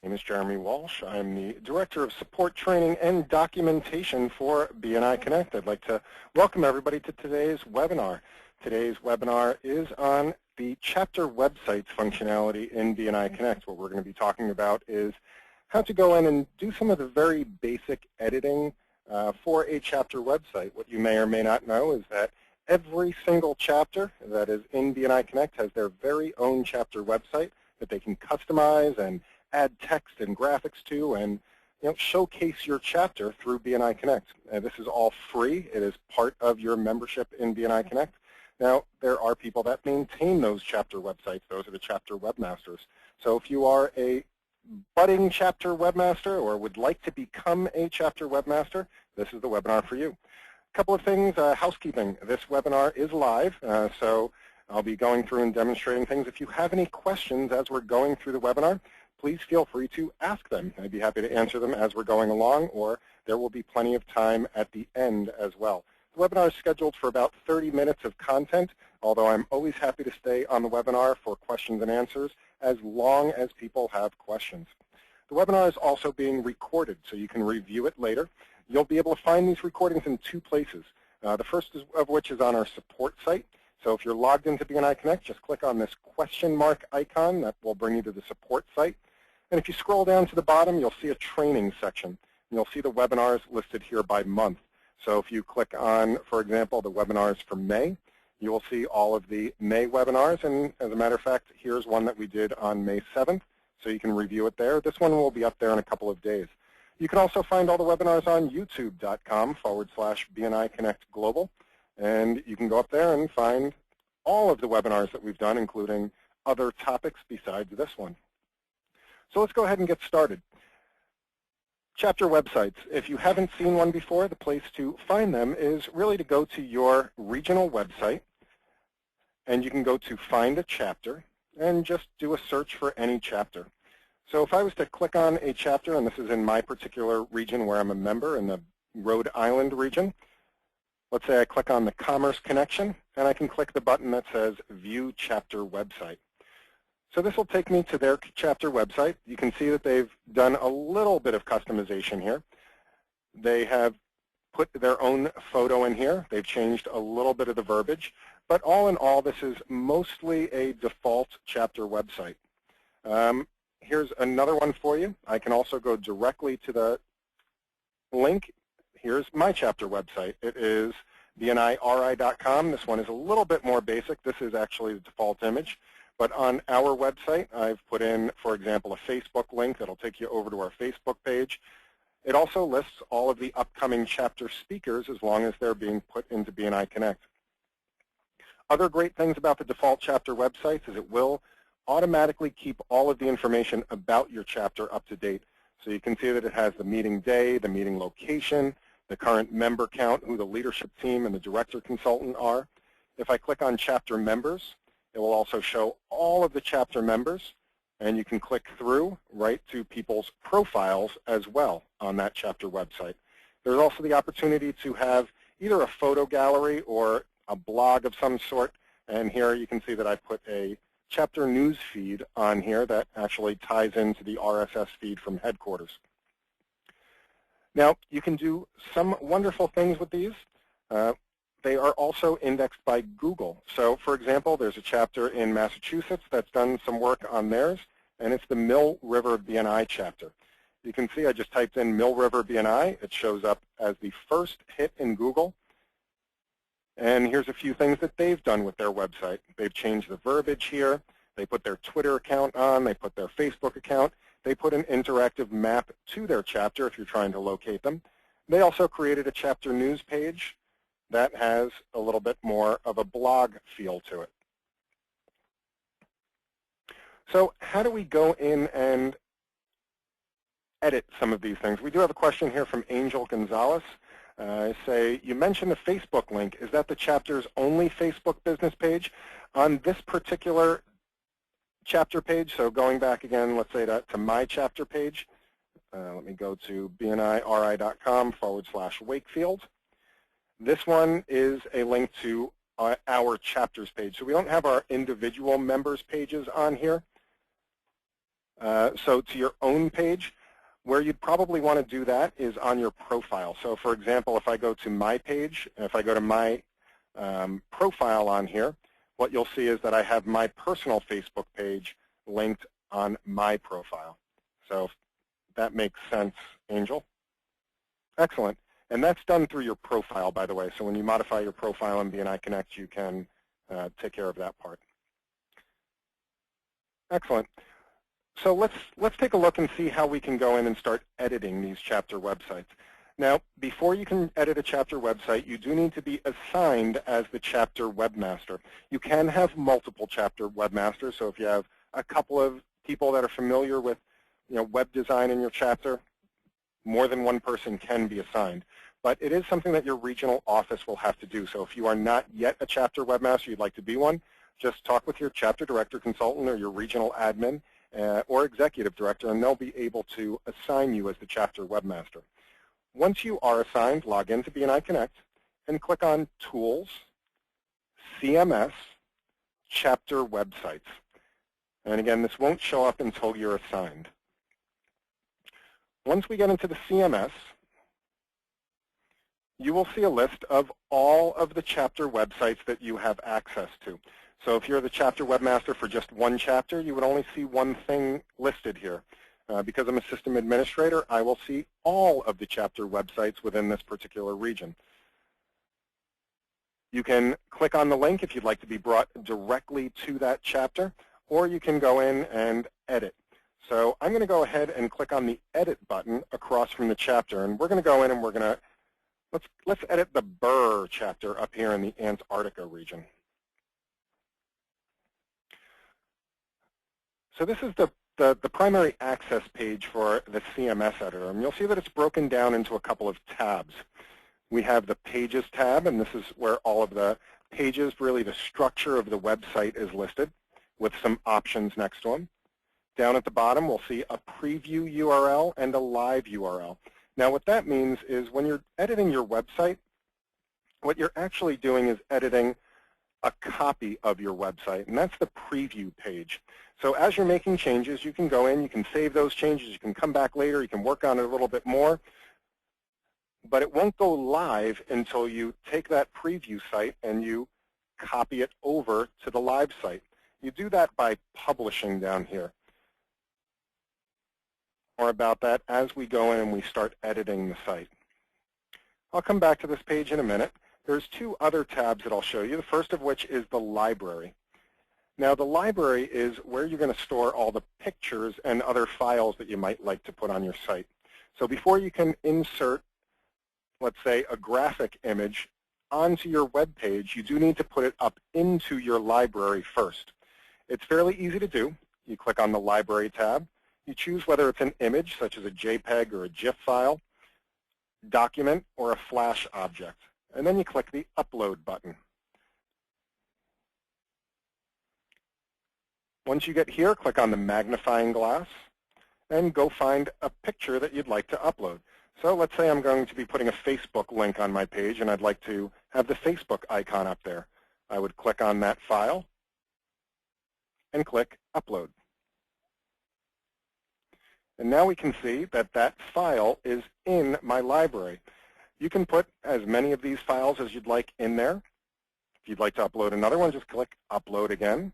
My name is Jeremy Walsh. I'm the Director of Support Training and Documentation for BNI Connect. I'd like to welcome everybody to today's webinar. Today's webinar is on the chapter websites functionality in BNI Connect. What we're going to be talking about is how to go in and do some of the very basic editing for a chapter website. What you may or may not know is that every single chapter that is in BNI Connect has their very own chapter website that they can customize and add text and graphics to, and showcase your chapter through BNI Connect. This is all free. It is part of your membership in BNI Connect. Now, there are people that maintain those chapter websites. Those are the chapter webmasters. So if you are a budding chapter webmaster or would like to become a chapter webmaster, this is the webinar for you. A couple of things, housekeeping. This webinar is live, so I'll be going through and demonstrating things. If you have any questions as we're going through the webinar, please feel free to ask them. I'd be happy to answer them as we're going along, or there will be plenty of time at the end as well. The webinar is scheduled for about 30 minutes of content, although I'm always happy to stay on the webinar for questions and answers as long as people have questions. The webinar is also being recorded, so you can review it later. You'll be able to find these recordings in two places. The first of which is on our support site. So if you're logged into BNI Connect, just click on this question mark icon. That will bring you to the support site. And if you scroll down to the bottom, you'll see a training section. And you'll see the webinars listed here by month. So if you click on, for example, the webinars for May, you will see all of the May webinars. And as a matter of fact, here's one that we did on May 7th. So you can review it there. This one will be up there in a couple of days. You can also find all the webinars on youtube.com/BNI Connect Global. And you can go up there and find all of the webinars that we've done, including other topics besides this one. So let's go ahead and get started. Chapter websites. If you haven't seen one before, the place to find them is really to go to your regional website, and you can go to Find a Chapter and just do a search for any chapter. So if I was to click on a chapter, and this is in my particular region where I'm a member in the Rhode Island region, let's say I click on the Commerce Connection, and I can click the button that says View Chapter Website. So this will take me to their chapter website. You can see that they've done a little bit of customization here. They have put their own photo in here. They've changed a little bit of the verbiage. But all in all, this is mostly a default chapter website. Here's another one for you. I can also go directly to the link. Here's my chapter website. It is bniri.com. This one is a little bit more basic. This is actually the default image. But on our website, I've put in, for example, a Facebook link that'll take you over to our Facebook page. It also lists all of the upcoming chapter speakers as long as they're being put into BNI Connect. Other great things about the default chapter websites is it will automatically keep all of the information about your chapter up to date. So you can see that it has the meeting day, the meeting location, the current member count, who the leadership team and the director consultant are. If I click on chapter members, it will also show all of the chapter members, and you can click through right to people's profiles as well on that chapter website. There's also the opportunity to have either a photo gallery or a blog of some sort, and here you can see that I put a chapter news feed on here that actually ties into the RSS feed from headquarters. Now, you can do some wonderful things with these. They are also indexed by Google. So, for example, there's a chapter in Massachusetts that's done some work on theirs, and it's the Mill River BNI chapter. You can see I just typed in Mill River BNI. It shows up as the first hit in Google. And here's a few things that they've done with their website. They've changed the verbiage here. They put their Twitter account on. They put their Facebook account. They put an interactive map to their chapter if you're trying to locate them. They also created a chapter news page that has a little bit more of a blog feel to it. So how do we go in and edit some of these things? We do have a question here from Angel Gonzalez. Say, you mentioned the Facebook link. Is that the chapter's only Facebook business page? On this particular chapter page, so going back again, let's say to my chapter page, let me go to bniri.com/Wakefield. This one is a link to our chapters page. So we don't have our individual members pages on here. So to your own page, where you'd probably want to do that is on your profile. So for example, if I go to my page, if I go to my profile on here, what you'll see is that I have my personal Facebook page linked on my profile. So if that makes sense, Angel. Excellent. And that's done through your profile, by the way. So when you modify your profile in BNI Connect, you can take care of that part. Excellent. So let's take a look and see how we can go in and start editing these chapter websites. Now, before you can edit a chapter website, you do need to be assigned as the chapter webmaster. You can have multiple chapter webmasters. So if you have a couple of people that are familiar with web design in your chapter, more than one person can be assigned. But it is something that your regional office will have to do. So if you are not yet a chapter webmaster, you'd like to be one, just talk with your chapter director consultant or your regional admin or executive director, and they'll be able to assign you as the chapter webmaster. Once you are assigned, log into BNI Connect and click on Tools, CMS, Chapter Websites. And again, this won't show up until you're assigned. Once we get into the CMS, you will see a list of all of the chapter websites that you have access to. So if you're the chapter webmaster for just one chapter, you would only see one thing listed here. Because I'm a system administrator, I will see all of the chapter websites within this particular region. You can click on the link if you'd like to be brought directly to that chapter, or you can go in and edit. So I'm going to go ahead and click on the Edit button across from the chapter, and we're going to go in and we're going to, let's edit the Burr chapter up here in the Antarctica region. So this is the primary access page for the CMS editor, and you'll see that it's broken down into a couple of tabs. We have the Pages tab, and this is where all of the pages, really the structure of the website is listed with some options next to them. Down at the bottom, we'll see a preview URL and a live URL. Now what that means is when you're editing your website, what you're actually doing is editing a copy of your website, and that's the preview page. So as you're making changes, you can go in, you can save those changes, you can come back later, you can work on it a little bit more, but it won't go live until you take that preview site and you copy it over to the live site. You do that by publishing down here. More about that as we go in and we start editing the site. I'll come back to this page in a minute. There's two other tabs that I'll show you, the first of which is the library. Now the library is where you're going to store all the pictures and other files that you might like to put on your site. So before you can insert, let's say, a graphic image onto your web page, you do need to put it up into your library first. It's fairly easy to do. You click on the Library tab. You choose whether it's an image, such as a JPEG or a GIF file, document, or a Flash object. And then you click the Upload button. Once you get here, click on the magnifying glass and go find a picture that you'd like to upload. So let's say I'm going to be putting a Facebook link on my page and I'd like to have the Facebook icon up there. I would click on that file and click Upload. And now we can see that that file is in my library. You can put as many of these files as you'd like in there. If you'd like to upload another one, just click Upload again.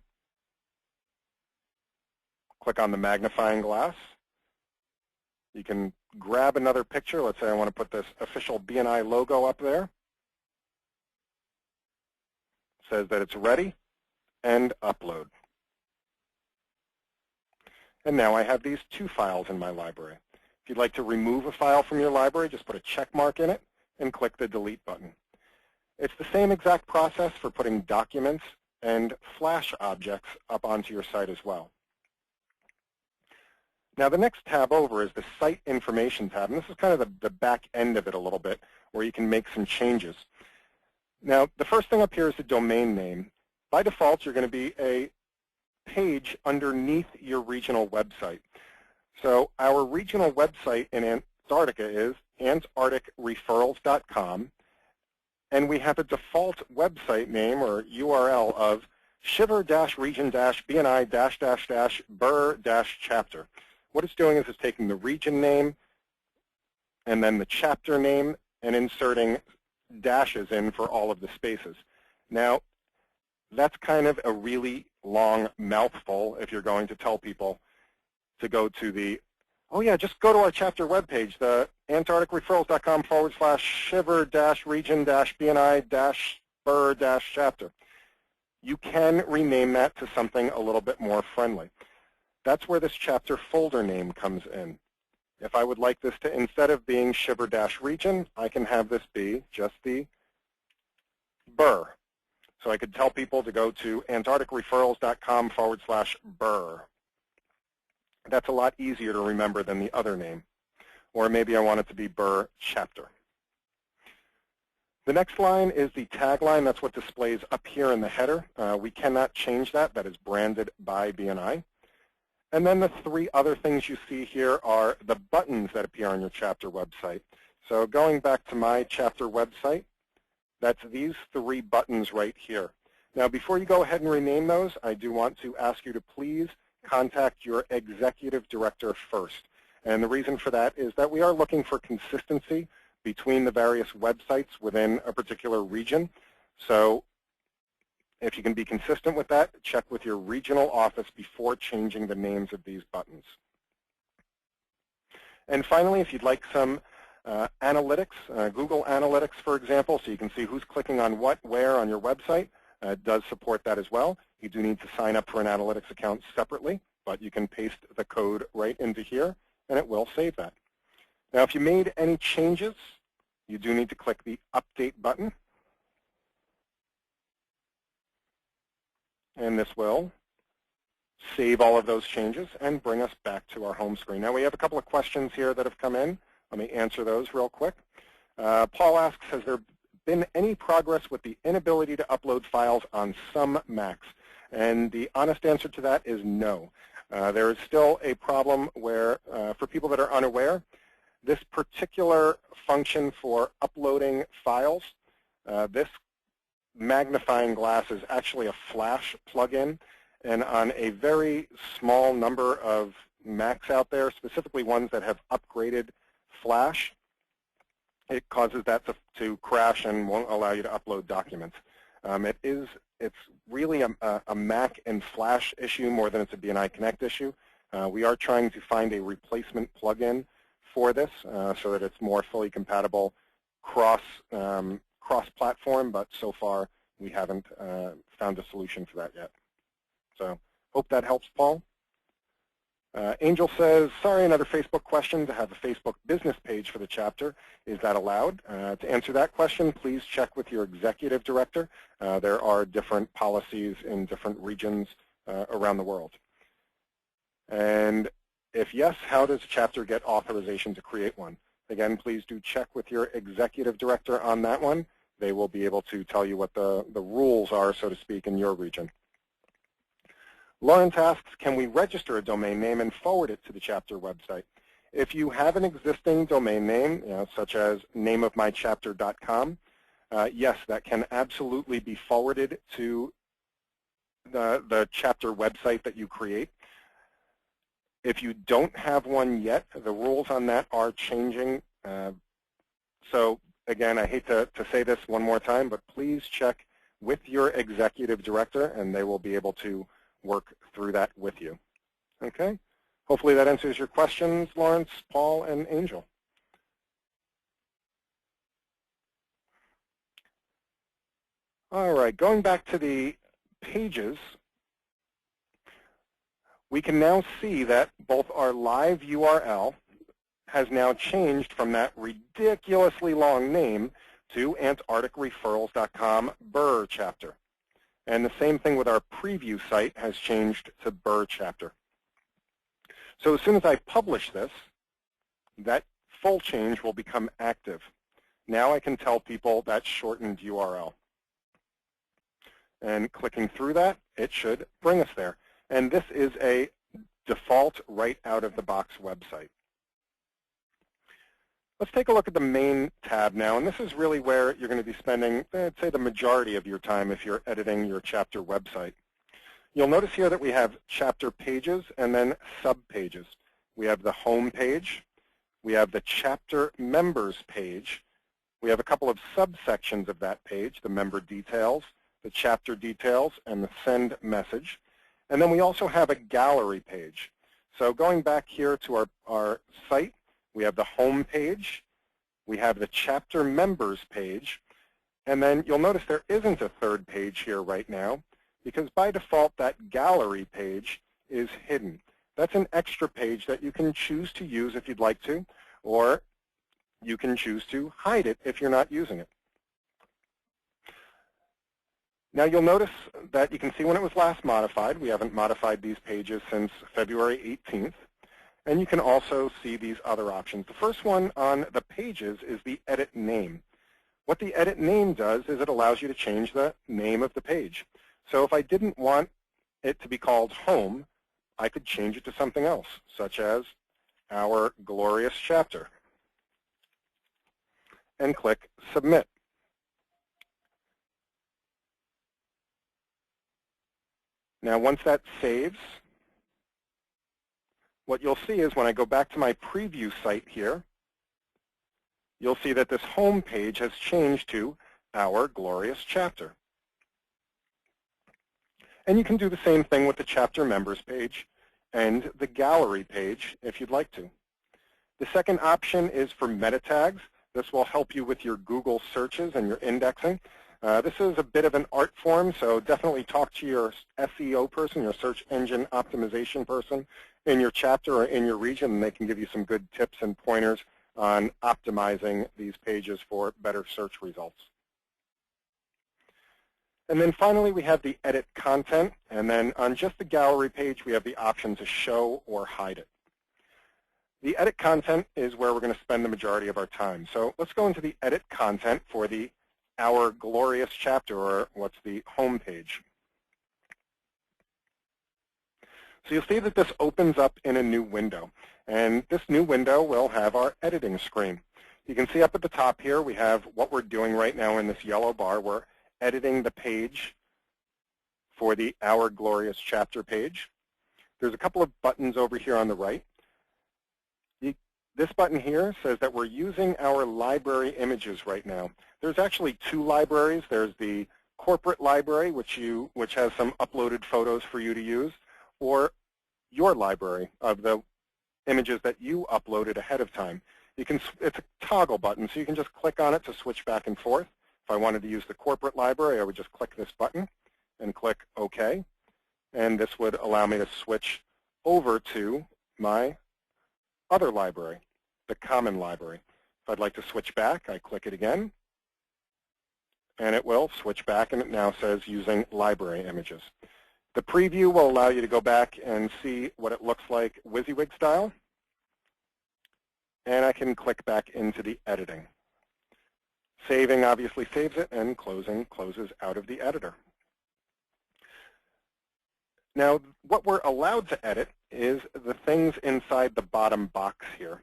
Click on the magnifying glass. You can grab another picture. Let's say I want to put this official BNI logo up there. It says that it's ready, and upload. And now I have these two files in my library. If you'd like to remove a file from your library, just put a check mark in it and click the Delete button. It's the same exact process for putting documents and Flash objects up onto your site as well. Now the next tab over is the Site Information tab, and this is kind of the back end of it a little bit, where you can make some changes. Now the first thing up here is the domain name. By default, you're going to be a page underneath your regional website. So our regional website in Antarctica is antarcticreferrals.com, and we have a default website name or URL of shiver-region-bni-bur-chapter. What it's doing is it's taking the region name and then the chapter name and inserting dashes in for all of the spaces. Now, that's kind of a really long mouthful if you're going to tell people to go to the, oh yeah, just go to our chapter webpage, the antarcticreferrals.com/shiver-region-bni-bur-chapter. You can rename that to something a little bit more friendly. That's where this chapter folder name comes in. If I would like this to, instead of being shiver-region, I can have this be just the BUR. So I could tell people to go to antarcticreferrals.com/BUR. That's a lot easier to remember than the other name. Or maybe I want it to be BUR chapter. The next line is the tagline. That's what displays up here in the header. We cannot change that. That is branded by BNI. And then the three other things you see here are the buttons that appear on your chapter website. So going back to my chapter website, that's these three buttons right here. Now, before you go ahead and rename those, I do want to ask you to please contact your executive director first. And the reason for that is that we are looking for consistency between the various websites within a particular region. So if you can be consistent with that, check with your regional office before changing the names of these buttons. And finally, if you'd like some analytics, Google Analytics, for example, so you can see who's clicking on what, where on your website, does support that as well. You do need to sign up for an analytics account separately, but you can paste the code right into here, and it will save that. Now, if you made any changes, you do need to click the Update button. And this will save all of those changes and bring us back to our home screen. Now, we have a couple of questions here that have come in. Let me answer those real quick. Paul asks, has there been any progress with the inability to upload files on some Macs? And the honest answer to that is no. There is still a problem where, for people that are unaware, this particular function for uploading files, this magnifying glass is actually a Flash plugin. And on a very small number of Macs out there, specifically ones that have upgraded Flash, it causes that to crash and won't allow you to upload documents. It's really a Mac and Flash issue more than it's a BNI Connect issue. We are trying to find a replacement plugin for this so that it's more fully compatible cross-platform, but so far we haven't found a solution for that yet. So hope that helps, Paul. Angel says, sorry, another Facebook question to have a Facebook business page for the chapter. Is that allowed? To answer that question, please check with your executive director. There are different policies in different regions around the world. And if yes, how does a chapter get authorization to create one? Again, please do check with your executive director on that one. They will be able to tell you what the rules are, so to speak, in your region. Lawrence asks, can we register a domain name and forward it to the chapter website? If you have an existing domain name, such as nameofmychapter.com, yes, that can absolutely be forwarded to the chapter website that you create. If you don't have one yet, the rules on that are changing. So again, I hate to say this one more time, but please check with your executive director, and they will be able to work through that with you. Okay? Hopefully that answers your questions, Lawrence, Paul, and Angel. All right, going back to the pages, we can now see that both our live URL has now changed from that ridiculously long name to antarcticreferrals.com BUR chapter. And the same thing with our preview site has changed to BUR chapter. So as soon as I publish this, that full change will become active. Now I can tell people that shortened URL. And clicking through that, it should bring us there. And this is a default right out of the box website. Let's take a look at the main tab now, and this is really where you're going to be spending, I'd say, the majority of your time if you're editing your chapter website. You'll notice here that we have chapter pages and then sub-pages. We have the home page. We have the chapter members page. We have a couple of subsections of that page, the member details, the chapter details, and the send message. And then we also have a gallery page. So going back here to our site, we have the home page. We have the chapter members page. And then you'll notice there isn't a third page here right now, because by default that gallery page is hidden. That's an extra page that you can choose to use if you'd like to, or you can choose to hide it if you're not using it. Now you'll notice that you can see when it was last modified. We haven't modified these pages since February 18th. And you can also see these other options. The first one on the pages is the edit name. What the edit name does is it allows you to change the name of the page. So if I didn't want it to be called home, I could change it to something else, such as Our Glorious Chapter, and click Submit. Now once that saves, what you'll see is when I go back to my preview site here, you'll see that this home page has changed to Our Glorious Chapter. And you can do the same thing with the chapter members page and the gallery page if you'd like to. The second option is for meta tags. This will help you with your Google searches and your indexing. This is a bit of an art form, so definitely talk to your SEO person, your search engine optimization person in your chapter or in your region, and they can give you some good tips and pointers on optimizing these pages for better search results. And then finally, we have the edit content, and then on just the gallery page, we have the option to show or hide it. The edit content is where we're going to spend the majority of our time. So let's go into the edit content for the Our Glorious Chapter, or what's the home page. So you'll see that this opens up in a new window, and this new window will have our editing screen. You can see up at the top here we have what we're doing right now in this yellow bar. We're editing the page for the Our Glorious Chapter page. There's a couple of buttons over here on the right. This button here says that we're using our library images right now. There's actually two libraries. There's the corporate library, which has some uploaded photos for you to use, or your library of the images that you uploaded ahead of time. It's a toggle button, so you can just click on it to switch back and forth. If I wanted to use the corporate library, I would just click this button and click OK. And this would allow me to switch over to my other library, the common library. If I'd like to switch back, I click it again, and it will switch back, and it now says using library images. The preview will allow you to go back and see what it looks like Wysiwyg style, and I can click back into the editing. Saving obviously saves it, and closing closes out of the editor. Now, what we're allowed to edit is the things inside the bottom box here.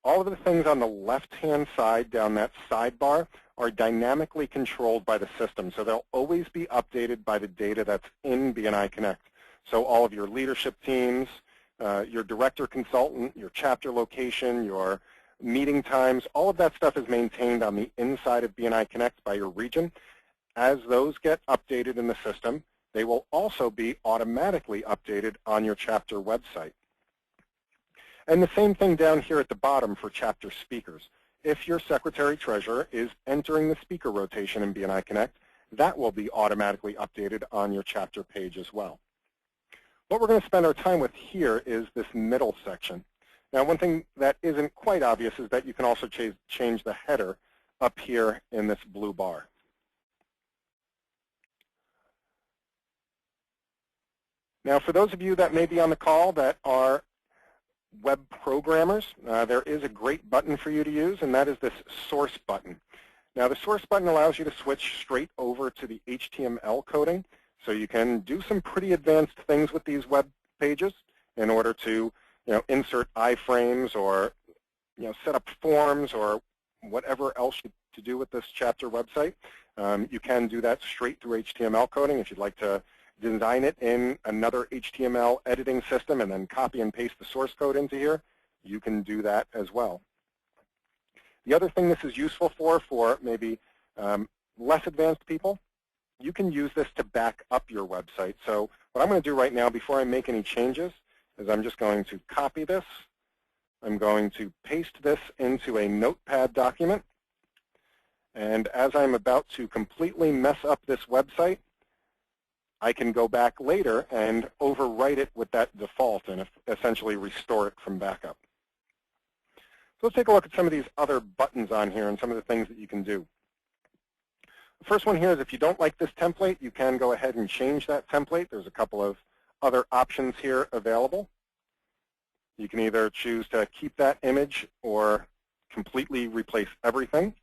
All of the things on the left-hand side down that sidebar are dynamically controlled by the system, so they'll always be updated by the data that's in BNI Connect. So all of your leadership teams, your director consultant, your chapter location, your meeting times, all of that stuff is maintained on the inside of BNI Connect by your region. As those get updated in the system, they will also be automatically updated on your chapter website. And the same thing down here at the bottom for chapter speakers. If your secretary-treasurer is entering the speaker rotation in BNI Connect, that will be automatically updated on your chapter page as well. What we're going to spend our time with here is this middle section. Now, one thing that isn't quite obvious is that you can also change the header up here in this blue bar. Now, for those of you that may be on the call that are web programmers, there is a great button for you to use, and that is this source button. Now, the source button allows you to switch straight over to the HTML coding, so you can do some pretty advanced things with these web pages in order to insert iframes or set up forms or whatever else to do with this chapter website. You can do that straight through HTML coding. If you'd like to design it in another HTML editing system and then copy and paste the source code into here, you can do that as well. The other thing this is useful for maybe less advanced people, you can use this to back up your website. So what I'm going to do right now before I make any changes is I'm just going to copy this. I'm going to paste this into a notepad document. And as I'm about to completely mess up this website, I can go back later and overwrite it with that default and essentially restore it from backup. So let's take a look at some of these other buttons on here and some of the things that you can do. The first one here is if you don't like this template, you can go ahead and change that template. There's a couple of other options here available. You can either choose to keep that image or completely replace everything.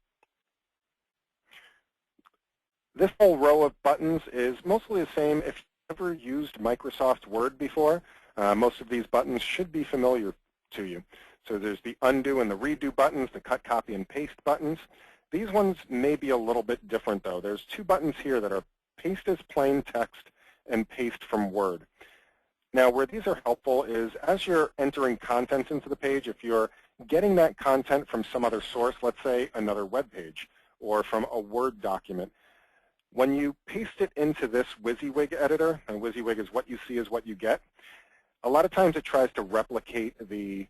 This whole row of buttons is mostly the same. If you've ever used Microsoft Word before, most of these buttons should be familiar to you. So there's the undo and the redo buttons, the cut, copy, and paste buttons. These ones may be a little bit different, though. There's two buttons here that are paste as plain text and paste from Word. Now, where these are helpful is as you're entering content into the page, if you're getting that content from some other source, let's say another web page or from a Word document, when you paste it into this Wysiwyg editor, and Wysiwyg is what you see is what you get, a lot of times it tries to replicate the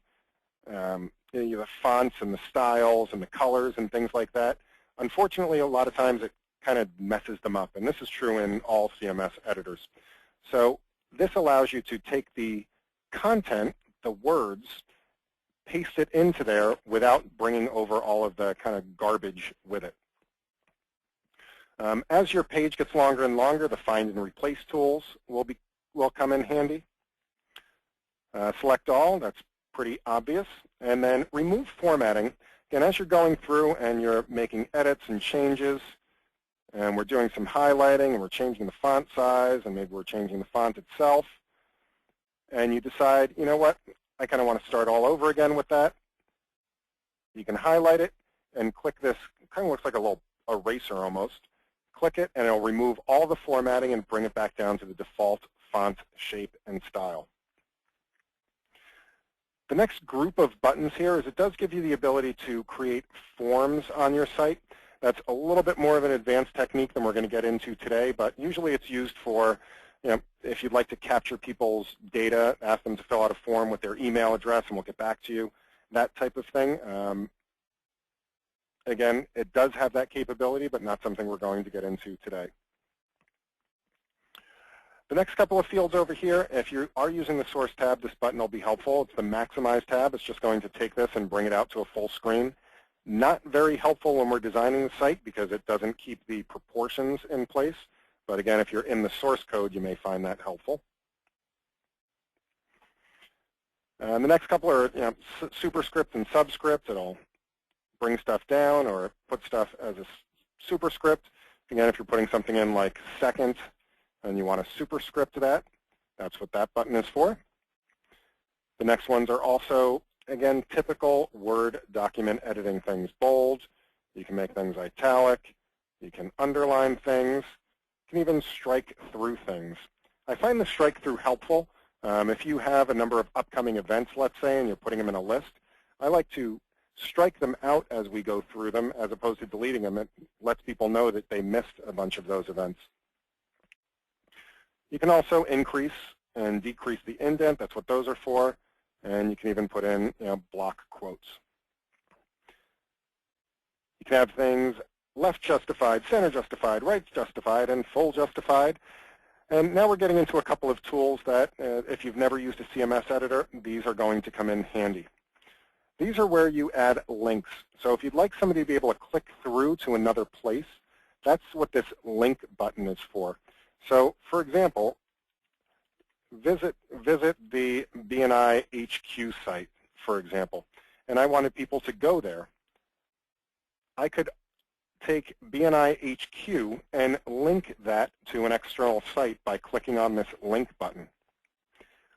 fonts and the styles and the colors and things like that. Unfortunately, a lot of times it kind of messes them up, and this is true in all CMS editors. So this allows you to take the content, the words, paste it into there without bringing over all of the kind of garbage with it. As your page gets longer and longer, the find and replace tools will come in handy. Select all, that's pretty obvious. And then remove formatting. Again, as you're going through and you're making edits and changes, and we're doing some highlighting, and we're changing the font size, and maybe we're changing the font itself, and you decide, you know what, I kind of want to start all over again with that, you can highlight it and click this. It kind of looks like a little eraser almost. Click it, and it'll remove all the formatting and bring it back down to the default font, shape, and style. The next group of buttons here is it does give you the ability to create forms on your site. That's a little bit more of an advanced technique than we're going to get into today, but usually it's used for, if you'd like to capture people's data, ask them to fill out a form with their email address and we'll get back to you, that type of thing. Again, it does have that capability, but not something we're going to get into today. The next couple of fields over here, if you are using the Source tab, this button will be helpful. It's the Maximize tab. It's just going to take this and bring it out to a full screen. Not very helpful when we're designing the site because it doesn't keep the proportions in place. But again, if you're in the source code, you may find that helpful. The next couple are superscript and subscript. It'll bring stuff down or put stuff as a superscript. Again, if you're putting something in like second and you want to superscript that, that's what that button is for. The next ones are also, again, typical Word document editing things. Bold, you can make things italic, you can underline things, you can even strike through things. I find the strike through helpful. If you have a number of upcoming events, let's say, and you're putting them in a list, I like to strike them out as we go through them as opposed to deleting them. It lets people know that they missed a bunch of those events. You can also increase and decrease the indent. That's what those are for. And you can even put in block quotes. You can have things left justified, center justified, right justified, and full justified. And now we're getting into a couple of tools that, if you've never used a CMS editor, these are going to come in handy. These are where you add links. So if you'd like somebody to be able to click through to another place, that's what this link button is for. So, for example, visit the BNI HQ site, for example, and I wanted people to go there. I could take BNI HQ and link that to an external site by clicking on this link button.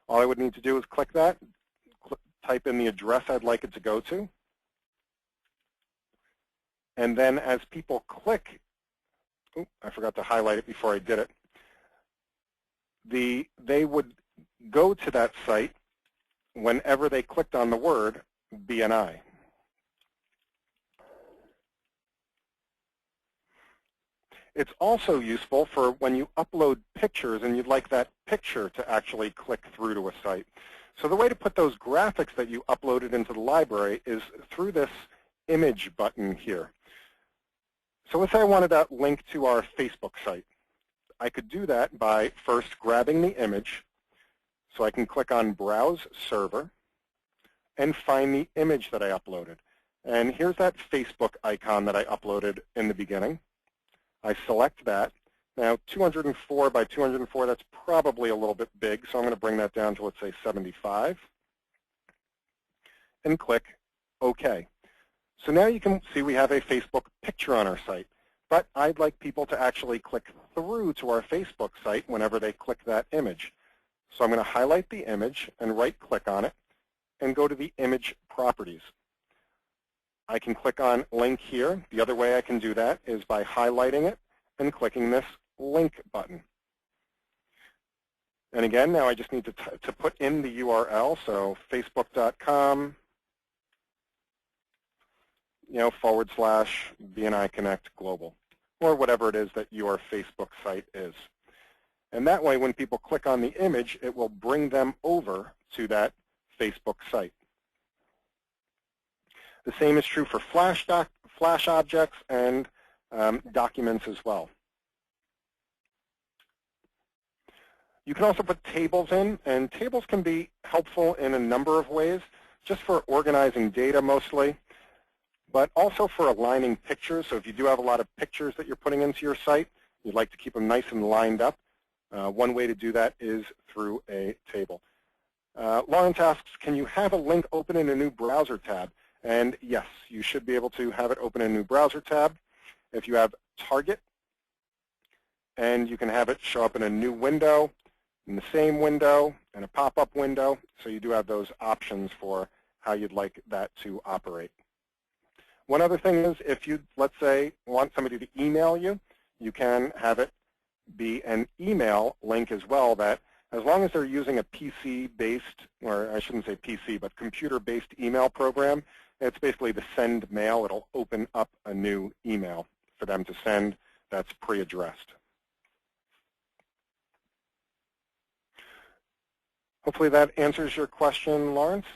All I would need to do is click that, type in the address I'd like it to go to, and then as people click, I forgot to highlight it before I did it. they would go to that site whenever they clicked on the word BNI. It's also useful for when you upload pictures and you'd like that picture to actually click through to a site. So the way to put those graphics that you uploaded into the library is through this image button here. So let's say I wanted that link to our Facebook site. I could do that by first grabbing the image. So I can click on Browse Server and find the image that I uploaded. And here's that Facebook icon that I uploaded in the beginning. I select that. Now, 204 by 204, that's probably a little bit big, so I'm going to bring that down to, let's say, 75. And click OK. So now you can see we have a Facebook picture on our site. But I'd like people to actually click through to our Facebook site whenever they click that image. So I'm going to highlight the image and right-click on it and go to the image properties. I can click on link here. The other way I can do that is by highlighting it and clicking this link button. And again, now I just need to put in the URL, so facebook.com, / BNI Connect Global, or whatever it is that your Facebook site is. And that way, when people click on the image, it will bring them over to that Facebook site. The same is true for Flash objects and documents as well. You can also put tables in, and tables can be helpful in a number of ways, just for organizing data mostly, but also for aligning pictures. So if you do have a lot of pictures that you're putting into your site, you'd like to keep them nice and lined up. One way to do that is through a table. Lawrence asks, can you have a link open in a new browser tab? And yes, you should be able to have it open in a new browser tab. If you have Target, and you can have it show up in a new window, in the same window, and a pop-up window. So you do have those options for how you'd like that to operate. One other thing is if you, let's say, want somebody to email you, you can have it be an email link as well that as long as they're using a PC-based, or I shouldn't say PC, but computer-based email program, it's basically the send mail. It'll open up a new email for them to send that's pre-addressed. Hopefully that answers your question, Lawrence.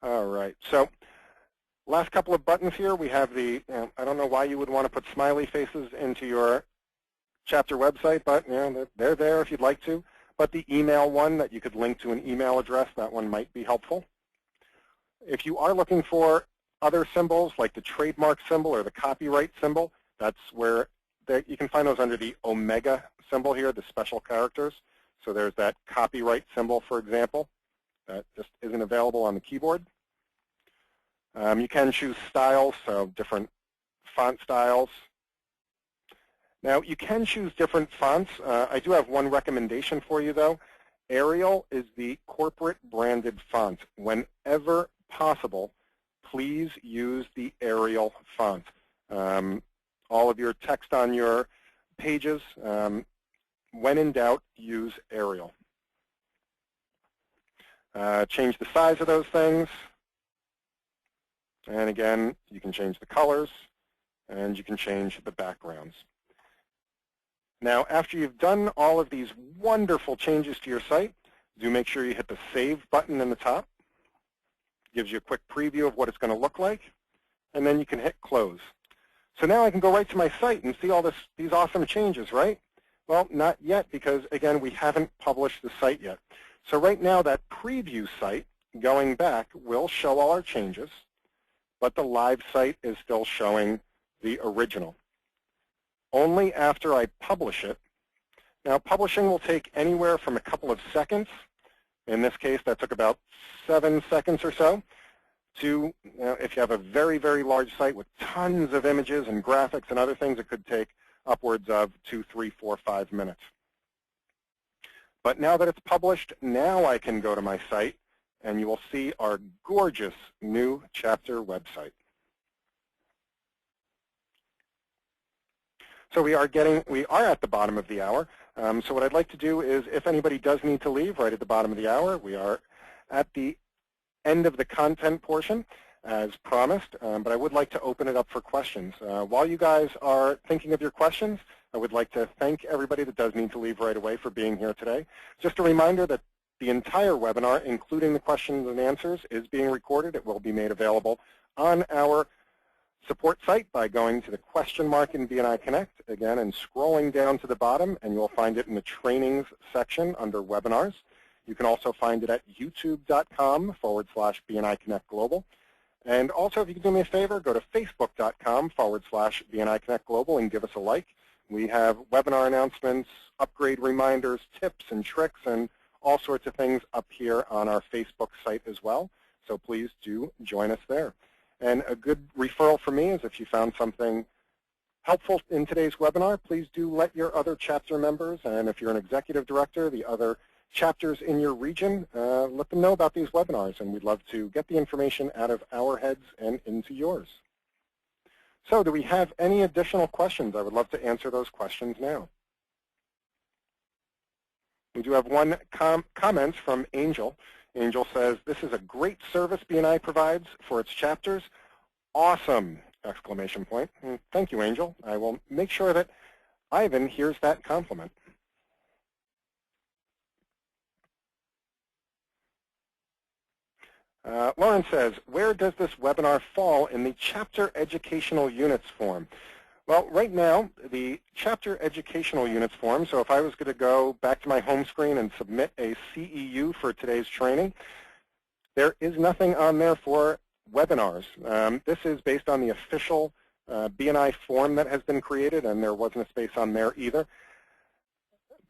All right, so last couple of buttons here. We have the, I don't know why you would want to put smiley faces into your chapter website, but they're there if you'd like to. But the email one that you could link to an email address, that one might be helpful. If you are looking for other symbols like the trademark symbol or the copyright symbol, that's where you can find those under the omega symbol here, the special characters. So there's that copyright symbol, for example, that just isn't available on the keyboard. You can choose styles, so different font styles. Now, you can choose different fonts. I do have one recommendation for you, though. Arial is the corporate branded font. Whenever possible, please use the Arial font. All of your text on your pages, when in doubt, use Arial. Change the size of those things. And again, you can change the colors, and you can change the backgrounds. Now, after you've done all of these wonderful changes to your site, do make sure you hit the Save button in the top. It gives you a quick preview of what it's going to look like, and then you can hit Close. So now I can go right to my site and see all these awesome changes, right? Well, not yet, because, again, we haven't published the site yet. So right now, that preview site, going back, will show all our changes, but the live site is still showing the original. Only after I publish it. Now, publishing will take anywhere from a couple of seconds. In this case, that took about 7 seconds or so. To, if you have a very, very large site with tons of images and graphics and other things, it could take upwards of 2, 3, 4, 5 minutes. But now that it's published, now I can go to my site, and you will see our gorgeous new chapter website. So we are at the bottom of the hour. So what I'd like to do is, if anybody does need to leave right at the bottom of the hour, we are at the end of the content portion as promised, but I would like to open it up for questions. While you guys are thinking of your questions, I would like to thank everybody that does need to leave right away for being here today. Just a reminder that the entire webinar, including the questions and answers, is being recorded. It will be made available on our support site by going to the question mark in BNI Connect, again, and scrolling down to the bottom, and you'll find it in the trainings section under webinars. You can also find it at youtube.com/BNI Connect Global. And also, if you can do me a favor, go to facebook.com/BNI Connect Global and give us a like. We have webinar announcements, upgrade reminders, tips and tricks, and all sorts of things up here on our Facebook site as well. So please do join us there. And a good referral for me is if you found something helpful in today's webinar, please do let your other chapter members, and if you're an executive director, the other chapters in your region, let them know about these webinars, and we'd love to get the information out of our heads and into yours. So do we have any additional questions? I would love to answer those questions now. We do have one comment from Angel. Angel says, "This is a great service BNI provides for its chapters. Awesome!" Exclamation point. And thank you, Angel. I will make sure that Ivan hears that compliment. Lauren says, "Where does this webinar fall in the chapter educational units form?" Well, right now, the chapter educational units form, so if I was going to go back to my home screen and submit a CEU for today's training, there is nothing on there for webinars. This is based on the official BNI form that has been created, and there wasn't a space on there either.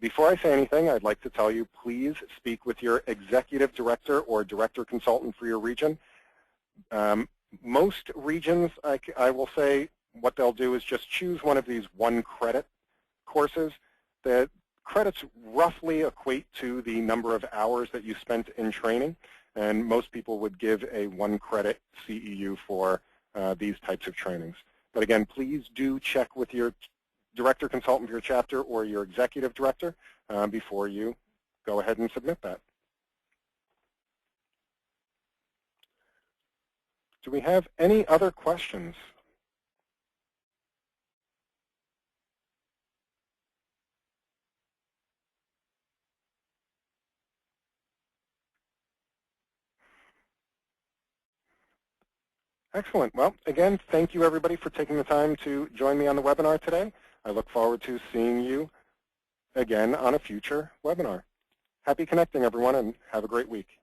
Before I say anything, I'd like to tell you, please speak with your executive director or director consultant for your region. Most regions, I will say, what they'll do is just choose one of these one-credit courses. The credits roughly equate to the number of hours that you spent in training, and most people would give a one-credit CEU for these types of trainings. But again, please do check with your director consultant for your chapter or your executive director before you go ahead and submit that. Do we have any other questions? Excellent. Well, again, thank you everybody for taking the time to join me on the webinar today. I look forward to seeing you again on a future webinar. Happy connecting, everyone, and have a great week.